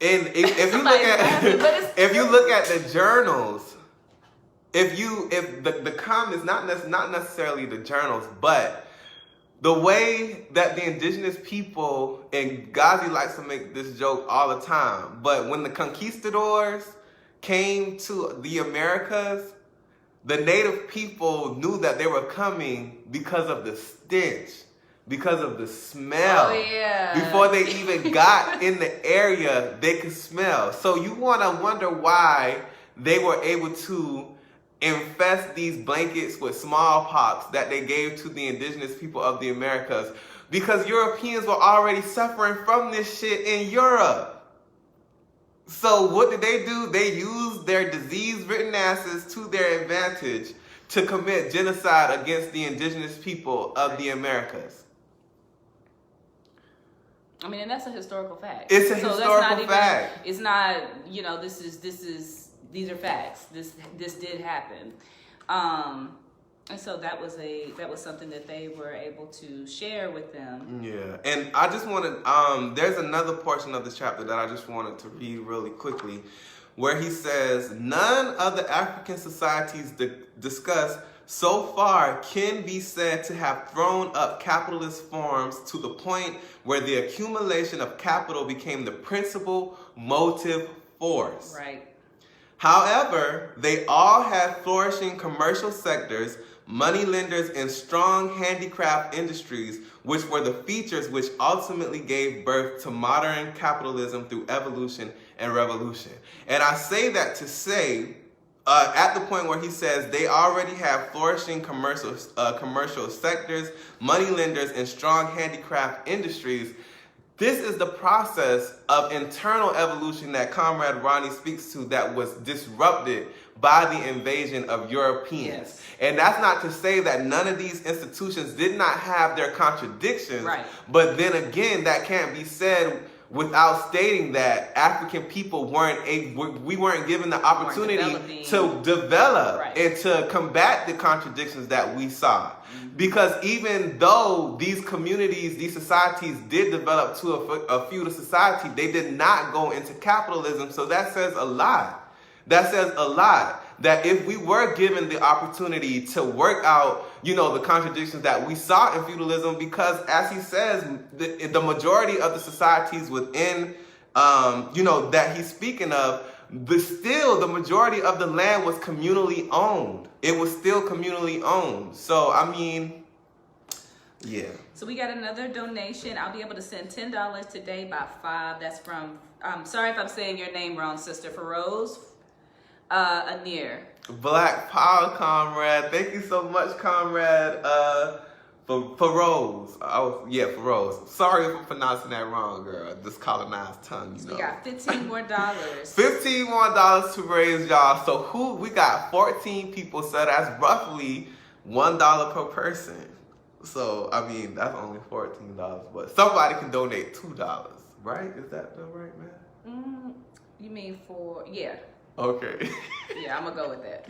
if you look at the journals, if the comments, not necessarily the journals, but the way that the indigenous people, and Ghazi likes to make this joke all the time, but when the conquistadors came to the Americas, the native people knew that they were coming because of the stench, because of the smell. Oh, yeah. Before they even got in the area, they could smell. So you want to wonder why they were able to infest these blankets with smallpox that they gave to the indigenous people of the Americas, because Europeans were already suffering from this shit in Europe. So what did they do? They used their disease-ridden asses to their advantage to commit genocide against the indigenous people of the Americas. I mean, and that's a historical fact. It's a historical fact. It's not, these are facts. This did happen, and so that was something that they were able to share with them. Yeah, and I just wanted there's another portion of this chapter that I just wanted to read really quickly, where he says none of the African societies discuss so far can be said to have thrown up capitalist forms to the point where the accumulation of capital became the principal motive force. Right. However, they all had flourishing commercial sectors, money lenders, and strong handicraft industries, which were the features which ultimately gave birth to modern capitalism through evolution and revolution. And I say that to say, at the point where he says they already have flourishing commercial sectors, money lenders, and strong handicraft industries, this is the process of internal evolution that Comrade Ronnie speaks to that was disrupted by the invasion of Europeans. Yes. And that's not to say that none of these institutions did not have their contradictions, Right. but then again, that can't be said without stating that African people we weren't given the opportunity to develop Right. and to combat the contradictions that we saw. Because even though these communities, these societies did develop to a feudal society, they did not go into capitalism. So that says a lot. That says a lot. That if we were given the opportunity to work out, the contradictions that we saw in feudalism, because as he says, the majority of the societies within, that he's speaking of, the majority of the land was communally owned. It was still communally owned. So, I mean, yeah. So we got another donation. I'll be able to send $10 today by 5. That's from, sorry if I'm saying your name wrong, Sister Feroz. Anir. Black Power, Comrade. Thank you so much, Comrade. Feroz. Feroz. Sorry if I'm pronouncing that wrong, girl. This colonized tongue, So we got $15 more. $15 more to raise, y'all. So we got 14 people, so that's roughly $1 per person. So, I mean, that's only $14, but somebody can donate $2, right? Is that the right math? You mean for, yeah. Okay. Yeah, I'm gonna go with that.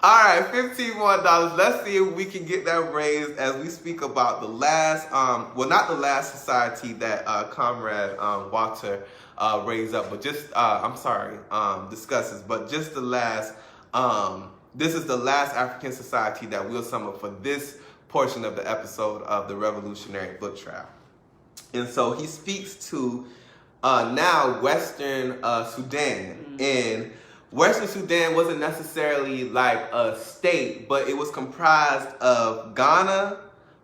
All right, $15 more. Let's see if we can get that raised as we speak about the last, not the last society that Comrade Walter raised up, but just, discusses, but just the last, this is the last African society that we'll sum up for this portion of the episode of the Revolutionary Book Trial. And so he speaks to now Western Sudan. And Western Sudan wasn't necessarily like a state, but it was comprised of Ghana,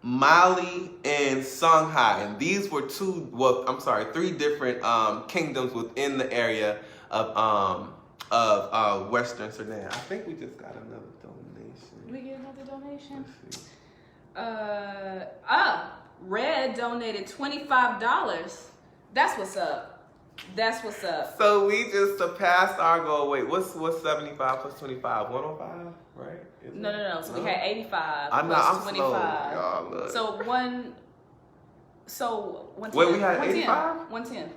Mali, and Songhai. And these were three different kingdoms within the area of Western Sudan. I think we just got another donation. Did we get another donation? Red donated $25. That's what's up. That's what's up. So we just surpassed our goal. Wait, what's 75 plus 25? 105, right? No. So we had 85 I'm plus 25. slow, y'all, look. So 110. Wait, we had 85? 110.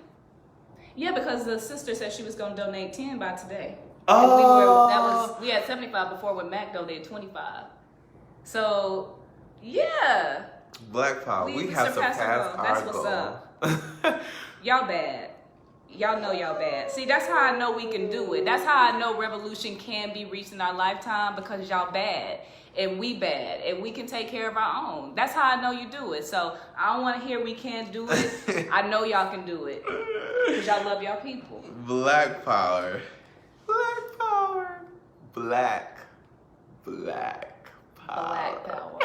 Yeah, because the sister said she was gonna donate 10 by today. Oh. We had 75 before when Mac donated 25. So yeah. Black Power, we have surpassed our That's goal. what's up. Y'all bad. Y'all know y'all bad. See, that's how I know we can do it. That's how I know revolution can be reached in our lifetime, because y'all bad and we bad and we can take care of our own. That's how I know you do it. So I don't want to hear we can't do it. I know y'all can do it because y'all love y'all people. Black Power. Black Power. Black Power. Black Power.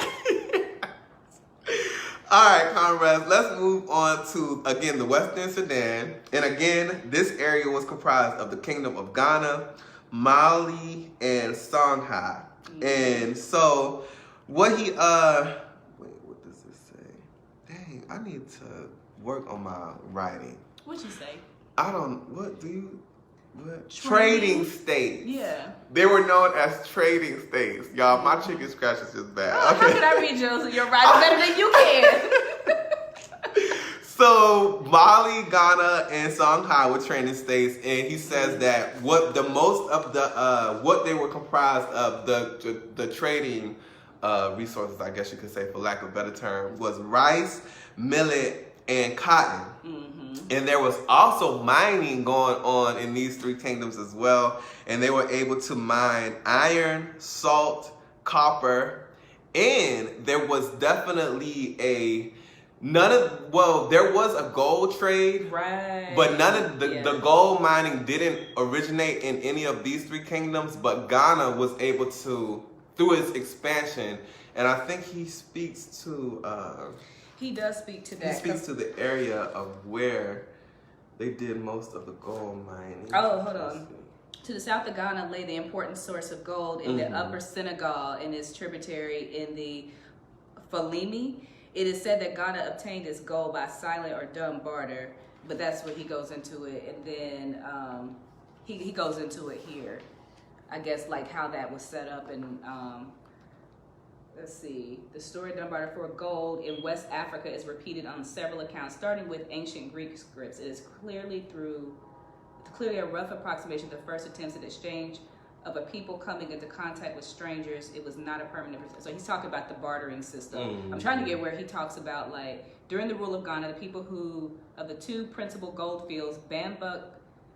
All right, comrades, let's move on to, again, the Western Sudan. And again, this area was comprised of the Kingdom of Ghana, Mali, and Songhai. And so, what does this say? Dang, I need to work on my writing. What'd you say? Trading states. Yeah. They were known as trading states. Y'all, my chicken scratch is just bad. Oh, how can I read your writing better than you can? So Mali, Ghana, and Songhai were trading states, and he says that what they were comprised of, the trading resources, I guess you could say, for lack of a better term, was rice, millet, and cotton. And there was also mining going on in these three kingdoms as well. And they were able to mine iron, salt, copper, and there was definitely there was a gold trade, right? But none of the gold mining didn't originate in any of these three kingdoms, but Ghana was able to, through its expansion, and I think he speaks to... he does speak to that. He speaks to the area of where they did most of the gold mining. Oh, hold on. To the south of Ghana lay the important source of gold in the upper Senegal and its tributary in the Falimi. It is said that Ghana obtained its gold by silent or dumb barter, but that's what he goes into it. And then he goes into it here. I guess like how that was set up and... let's see. The story of dumb barter for gold in West Africa is repeated on several accounts, starting with ancient Greek scripts. It is clearly a rough approximation of the first attempts at exchange of a people coming into contact with strangers. It was not a permanent. So he's talking about the bartering system. I'm trying to get where he talks about like during the rule of Ghana, the people who of the two principal gold fields, Bambuk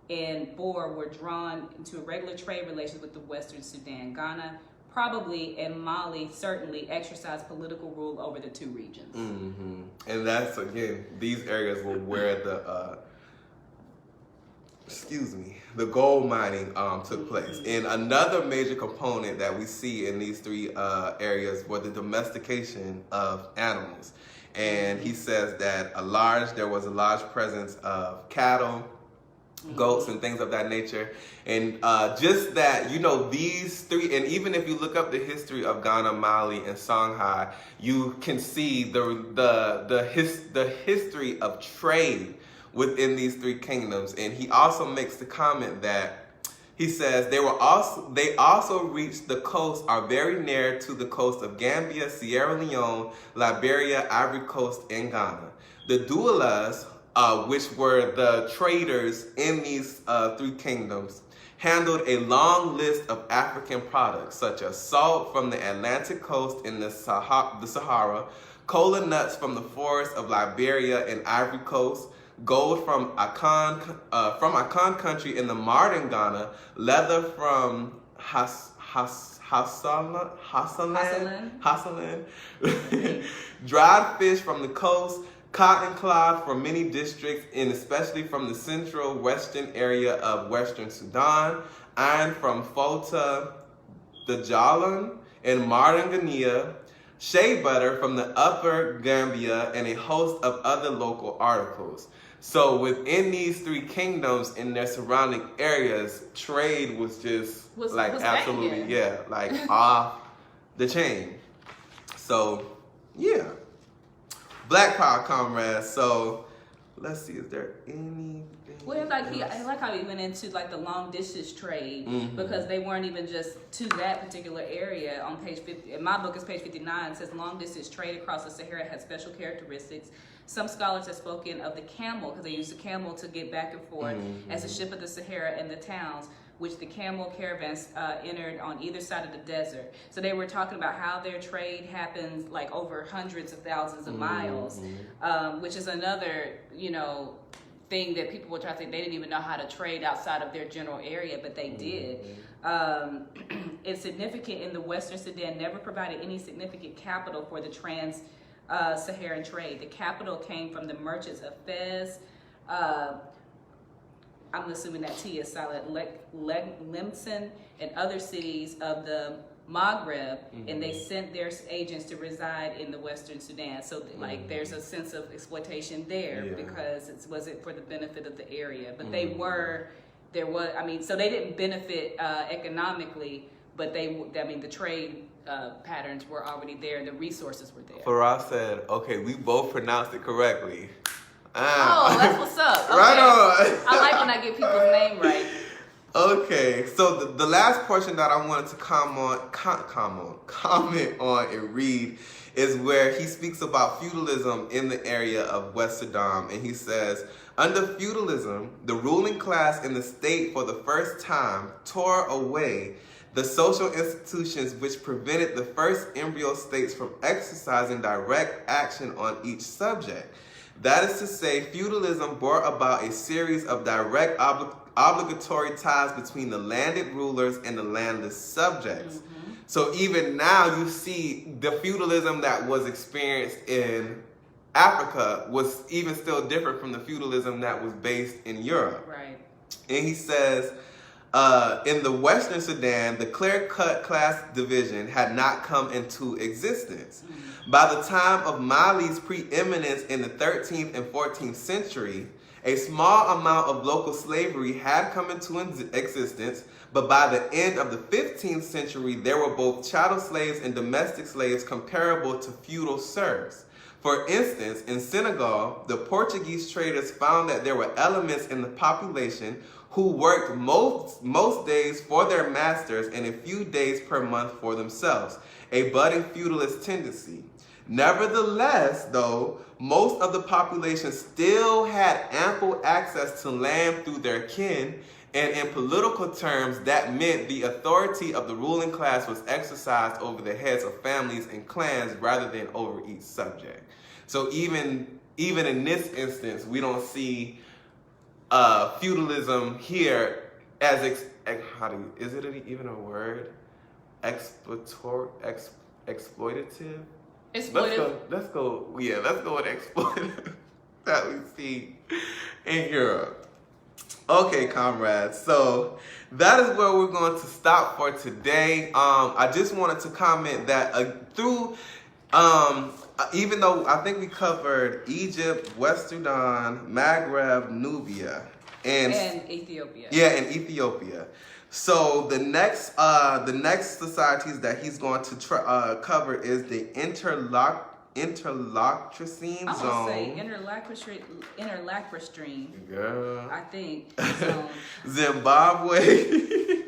and Bor, were drawn into regular trade relations with the Western Sudan. Ghana probably and Mali certainly exercised political rule over the two regions. And that's, again, these areas were where the gold mining took place. And another major component that we see in these three areas were the domestication of animals. And he says that there was a large presence of cattle, goats, and things of that nature. And just that, these three, and even if you look up the history of Ghana, Mali, and Songhai, you can see the history of trade within these three kingdoms. And he also makes the comment that he says they also reached the coast, are very near to the coast of Gambia, Sierra Leone, Liberia, Ivory Coast, and Ghana. The Doulas, which were the traders in these three kingdoms, handled a long list of African products, such as salt from the Atlantic coast in the Sahara, cola nuts from the forests of Liberia and Ivory Coast, gold from Akan country in the modern Ghana, leather from Hassaland, dried fish from the coast, cotton cloth from many districts, and especially from the central western area of Western Sudan, iron from Fota, the Jalan, and modern Guinea, shea butter from the upper Gambia, and a host of other local articles. So within these three kingdoms and their surrounding areas, trade was absolutely, off the chain. So, yeah. Black Power, comrades. So, let's see, is there anything? Well, I like how he went into like the long distance trade because they weren't even just to that particular area. On page 50, in my book, is page 59. It says long distance trade across the Sahara had special characteristics. Some scholars have spoken of the camel because they used the camel to get back and forth as a ship of the Sahara and the towns, which the camel caravans entered on either side of the desert. So they were talking about how their trade happens like over hundreds of thousands of miles, which is another, thing that people will try to say they didn't even know how to trade outside of their general area, but they did. It's significant in the Western Sudan, never provided any significant capital for the Saharan trade. The capital came from the merchants of Fez, I'm assuming that T is silent, Lemson, and other cities of the Maghreb, and they sent their agents to reside in the Western Sudan. So there's a sense of exploitation there because it wasn't for the benefit of the area. But so they didn't benefit economically, but the trade patterns were already there and the resources were there. Faraz said, okay, we both pronounced it correctly. Oh, that's what's up. Okay. Right on. I like when I get people's name right. Okay, so the last portion that I wanted to comment on and read is where he speaks about feudalism in the area of West Sudan. And he says, under feudalism, the ruling class in the state for the first time tore away the social institutions which prevented the first embryo states from exercising direct action on each subject. That is to say, feudalism brought about a series of direct obligatory ties between the landed rulers and the landless subjects. So even now you see the feudalism that was experienced in Africa was even still different from the feudalism that was based in Europe. Right. And he says, in the Western Sudan, the clear-cut class division had not come into existence. By the time of Mali's preeminence in the 13th and 14th century, a small amount of local slavery had come into existence, but by the end of the 15th century, there were both chattel slaves and domestic slaves comparable to feudal serfs. For instance, in Senegal, the Portuguese traders found that there were elements in the population who worked most days for their masters and a few days per month for themselves, a budding feudalist tendency. Nevertheless, though, most of the population still had ample access to land through their kin, and in political terms, that meant the authority of the ruling class was exercised over the heads of families and clans rather than over each subject. So even in this instance, we don't see feudalism here as is it even a word? Exploitative. Let's go with exploitative that we see in Europe. Okay, comrades. So that is where we're going to stop for today. I just wanted to comment that even though I think we covered Egypt, West Sudan, Maghreb, Nubia, and Ethiopia. Yeah, and Ethiopia. So the next societies that he's going to cover is the interloctrine I'm zone. gonna say interlacrostrine. Girl. I think. Zone. Zimbabwe.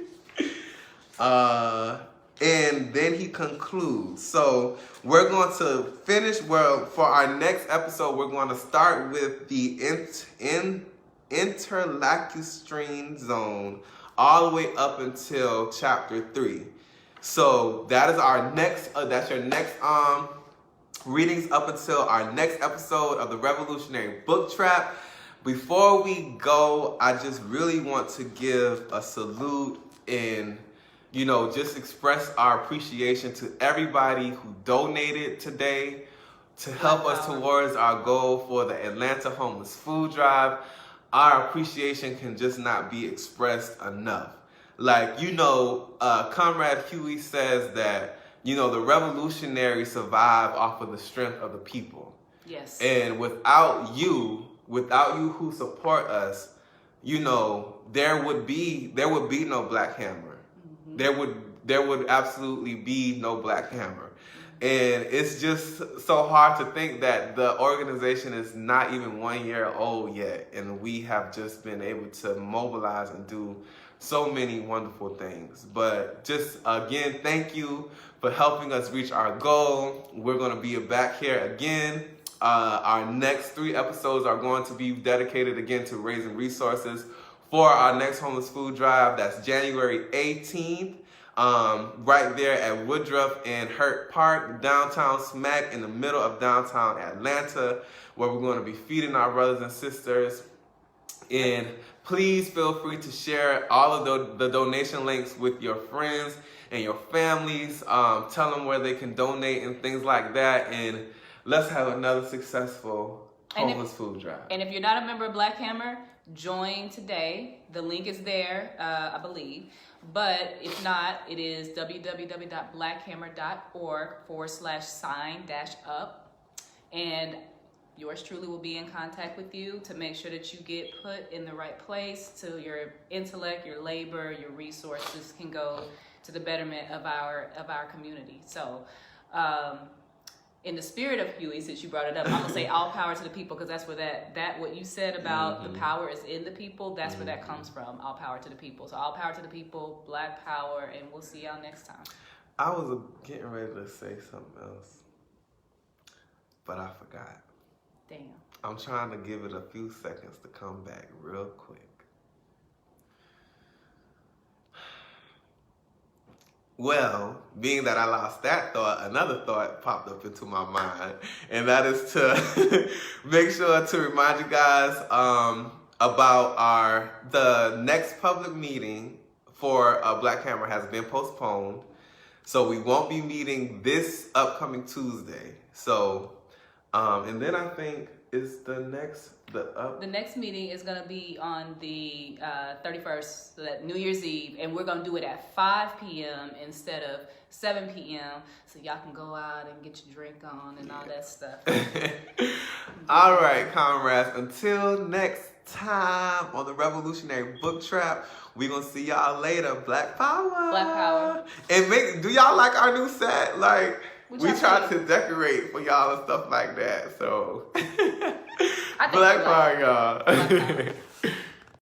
And then he concludes. So we're going to finish. Well, for our next episode, we're going to start with the interlacustrine zone all the way up until chapter 3. So that is our next. That's your next readings up until our next episode of the Revolutionary Book Trap. Before we go, I just really want to give a salute and just express our appreciation to everybody who donated today to help us towards our goal for the Atlanta Homeless Food Drive. Our appreciation can just not be expressed enough. Like, Comrade Huey says that, the revolutionaries survive off of the strength of the people. Yes. And without you who support us, there would be no Black Hammer. There would absolutely be no Black Hammer. And it's just so hard to think that the organization is not even 1 year old yet, and we have just been able to mobilize and do so many wonderful things. But just again, thank you for helping us reach our goal. We're going to be back here again. Our next 3 episodes are going to be dedicated again to raising resources for our next homeless food drive. That's January 18th. Right there at Woodruff and Hurt Park, downtown, smack in the middle of downtown Atlanta, where we're going to be feeding our brothers and sisters. And please feel free to share all of the donation links with your friends and your families. Tell them where they can donate and things like that. And let's have another successful homeless food drive. And if you're not a member of Black Hammer, join today. The link is there, I believe. But if not, it is www.blackhammer.org/sign-up. And yours truly will be in contact with you to make sure that you get put in the right place, so your intellect, your labor, your resources can go to the betterment of our community. So in the spirit of Huey, since you brought it up, I'm gonna say all power to the people, because that's where that what you said about the power is in the people, that's where that comes from. All power to the people. So all power to the people, Black power, and we'll see y'all next time. I was getting ready to say something else, but I forgot. Damn. I'm trying to give it a few seconds to come back real quick. Well, being that I lost that thought, another thought popped up into my mind, and that is to make sure to remind you guys about the next public meeting for Black Hammer has been postponed, so we won't be meeting this upcoming Tuesday. So, and then I think is the next meeting is gonna be on the 31st, so that New Year's Eve, and we're gonna do it at 5 p.m. instead of 7 p.m. so y'all can go out and get your drink on and all that stuff. All right, comrades. Until next time on the Revolutionary Book Trap, we gonna see y'all later. Black Power. Black Power. And do y'all like our new set? Like, we tried think? to decorate for y'all and stuff like that. So, I think Black Power, y'all. Black Power.